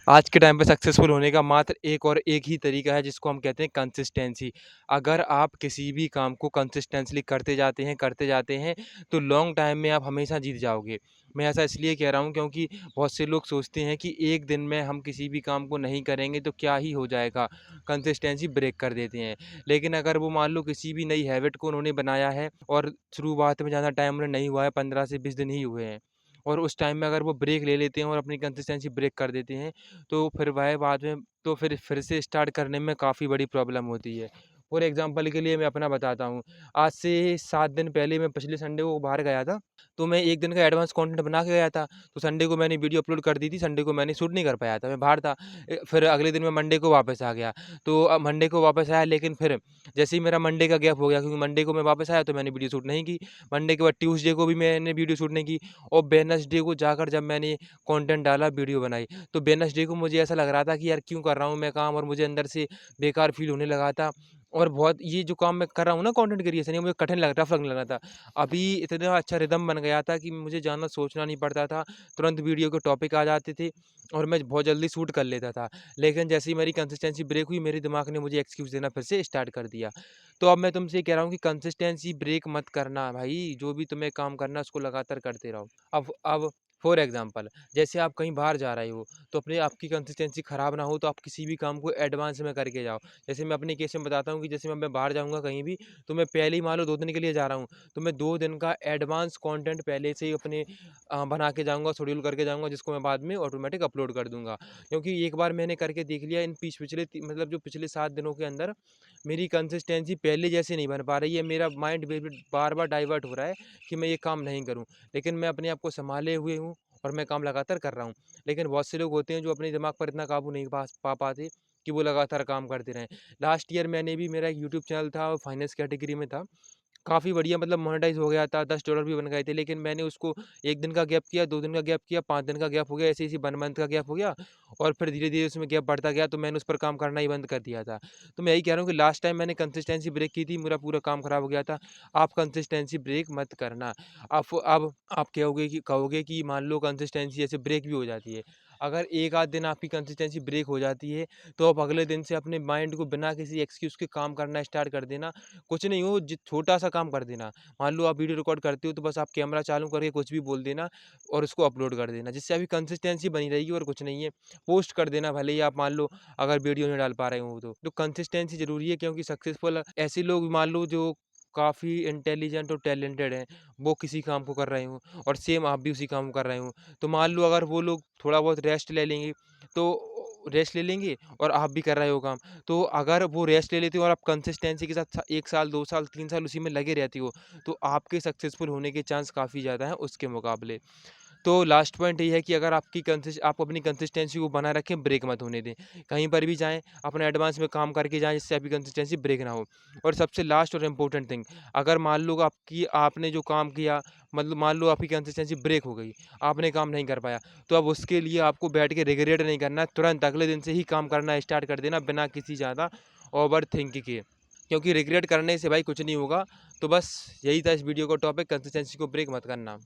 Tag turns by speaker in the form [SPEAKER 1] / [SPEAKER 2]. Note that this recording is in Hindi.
[SPEAKER 1] आज के टाइम पे सक्सेसफुल होने का मात्र एक और एक ही तरीका है जिसको हम कहते हैं कंसिस्टेंसी। अगर आप किसी भी काम को कंसिस्टेंटली करते जाते हैं तो लॉन्ग टाइम में आप हमेशा जीत जाओगे। मैं ऐसा इसलिए कह रहा हूँ क्योंकि बहुत से लोग सोचते हैं कि एक दिन में हम किसी भी काम को नहीं करेंगे तो क्या ही हो जाएगा, कंसिस्टेंसी ब्रेक कर देते हैं। लेकिन अगर वो मान लो किसी भी नई हैबिट को उन्होंने बनाया है और शुरुआत में ज़्यादा टाइम उन्हें नहीं हुआ है, 15 से 20 दिन ही हुए हैं और उस टाइम में अगर वो ब्रेक ले लेते हैं और अपनी कंसिस्टेंसी ब्रेक कर देते हैं तो फिर वह बाद में तो फिर से स्टार्ट करने में काफ़ी बड़ी प्रॉब्लम होती है। फॉर एग्ज़ाम्पल के लिए मैं अपना बताता हूँ। आज से 7 दिन पहले मैं पिछले संडे को बाहर गया था, तो मैं 1 दिन का एडवांस कंटेंट बना के गया था। तो संडे को मैंने वीडियो अपलोड कर दी थी, संडे को मैंने शूट नहीं कर पाया था, मैं बाहर था। फिर अगले दिन मैं मंडे को वापस आ गया। तो मंडे को वापस आया लेकिन फिर जैसे ही मेरा मंडे का गैप हो गया क्योंकि मंडे को मैं वापस आया तो मैंने वीडियो शूट नहीं की। मंडे के बाद ट्यूसडे को भी मैंने वीडियो शूट नहीं की और वेडनेसडे को जाकर जब मैंने कंटेंट डाला, वीडियो बनाई, तो वेडनेसडे को मुझे ऐसा लग रहा था कि यार क्यों कर रहा हूँ मैं काम और मुझे अंदर से बेकार फ़ील होने लगा था और बहुत ये जो काम मैं कर रहा हूँ ना कंटेंट क्रिएशन ये मुझे कठिन लग टफ लगने लगा था। अभी इतना अच्छा रिदम बन गया था कि मुझे ज़्यादा सोचना नहीं पड़ता था, तुरंत वीडियो के टॉपिक आ जाते थे और मैं बहुत जल्दी शूट कर लेता था। लेकिन जैसे ही मेरी कंसिस्टेंसी ब्रेक हुई, मेरे दिमाग ने मुझे एक्सक्यूज़ देना फिर से स्टार्ट कर दिया। तो अब मैं तुमसे ये कह रहा हूँ कि कंसिस्टेंसी ब्रेक मत करना भाई, जो भी तुम्हें काम करना है उसको लगातार करते रहो। अब फॉर एग्ज़ाम्पल जैसे आप कहीं बाहर जा रहे हो, तो अपने आपकी कंसिस्टेंसी ख़राब ना हो तो आप किसी भी काम को एडवांस में करके जाओ। जैसे मैं अपने केस में बताता हूँ कि जैसे मैं बाहर जाऊँगा कहीं भी, तो मैं पहले ही मान लो 2 दिन के लिए जा रहा हूँ, तो मैं 2 दिन का एडवांस कंटेंट पहले से ही अपने बना के जाऊँगा, शेड्यूल करके जाऊँगा जिसको मैं बाद में ऑटोमेटिक अपलोड कर दूँगा। क्योंकि एक बार मैंने करके देख लिया इन पिछले मतलब जो पिछले 7 दिनों के अंदर मेरी कंसिस्टेंसी पहले जैसे नहीं बन पा रही है। मेरा माइंड बार-बार डाइवर्ट हो रहा है कि मैं ये काम नहीं करूँ। लेकिन मैं अपने आप को सँभाले हुए हूँ और मैं काम लगातार कर रहा हूँ। लेकिन बहुत से लोग होते हैं जो अपने दिमाग पर इतना काबू नहीं पा पाते कि वो लगातार काम करते रहें। लास्ट ईयर मैंने भी मेरा एक यूट्यूब चैनल था और फाइनेंस कैटेगरी में था। काफ़ी बढ़िया मतलब मोनेटाइज़ हो गया था, $10 भी बन गए थे, लेकिन मैंने उसको 1 दिन का गैप किया, 2 दिन का गैप किया, 5 दिन का गैप हो गया, ऐसे-ऐसे 1 मंथ का गैप हो गया और फिर धीरे-धीरे उसमें गैप बढ़ता गया, तो मैंने उस पर काम करना ही बंद कर दिया था। तो मैं यही कह रहा हूँ कि लास्ट टाइम मैंने कंसिस्टेंसी ब्रेक की थी, मेरा पूरा काम खराब हो गया था। आप कंसिस्टेंसी ब्रेक मत करना। अब आप कहोगे कि मान लो कंसिस्टेंसी ऐसे ब्रेक भी हो जाती है। अगर 1 आध दिन आपकी कंसिस्टेंसी ब्रेक हो जाती है, तो आप अगले दिन से अपने माइंड को बिना किसी एक्सक्यूज़ के काम करना स्टार्ट कर देना। कुछ नहीं हो छोटा-सा काम कर देना। मान लो आप वीडियो रिकॉर्ड करते हो तो बस आप कैमरा चालू करके कुछ भी बोल देना और उसको अपलोड कर देना। जिससे अभी कंसिस्टेंसी बनी रहेगी और कुछ नहीं है। पोस्ट कर देना भले ही आप मान लो अगर वीडियो नहीं डाल पा रहे हो तो। तो कंसिस्टेंसी ज़रूरी है क्योंकि सक्सेसफुल ऐसे लोग मान लो जो काफ़ी इंटेलिजेंट और टैलेंटेड हैं, वो किसी काम को कर रहे हों और सेम आप भी उसी काम को कर रहे हों। तो मान लो अगर वो लोग थोड़ा बहुत रेस्ट ले लेंगे और आप भी कर रहे हो काम। तो अगर वो रेस्ट ले लेते हो और आप कंसिस्टेंसी के साथ 1 साल, 2 साल, 3 साल उसी में लगे रहते हो, तो आपके सक्सेसफुल होने के चांस काफ़ी ज़्यादा हैं उसके मुकाबले। तो लास्ट पॉइंट ये है कि अगर आप अपनी कंसिस्टेंसी को बनाए रखें, ब्रेक मत होने दें। कहीं पर भी जाएँ, अपना एडवांस में काम करके जाएँ जिससे आपकी कंसिस्टेंसी ब्रेक ना हो। और सबसे लास्ट और इम्पोर्टेंट थिंग, अगर मान लो आपने जो काम किया मतलब मान लो आपकी कंसिस्टेंसी ब्रेक हो गई, आपने काम नहीं कर पाया, तो अब उसके लिए आपको बैठ के रिग्रेट नहीं करना है, तुरंत अगले दिन से ही काम करना स्टार्ट कर देना बिना किसी ज़्यादा ओवरथिंक के। क्योंकि रिग्रेट करने से भाई कुछ नहीं होगा। तो बस यही था इस वीडियो का टॉपिक, कंसिस्टेंसी को ब्रेक मत करना।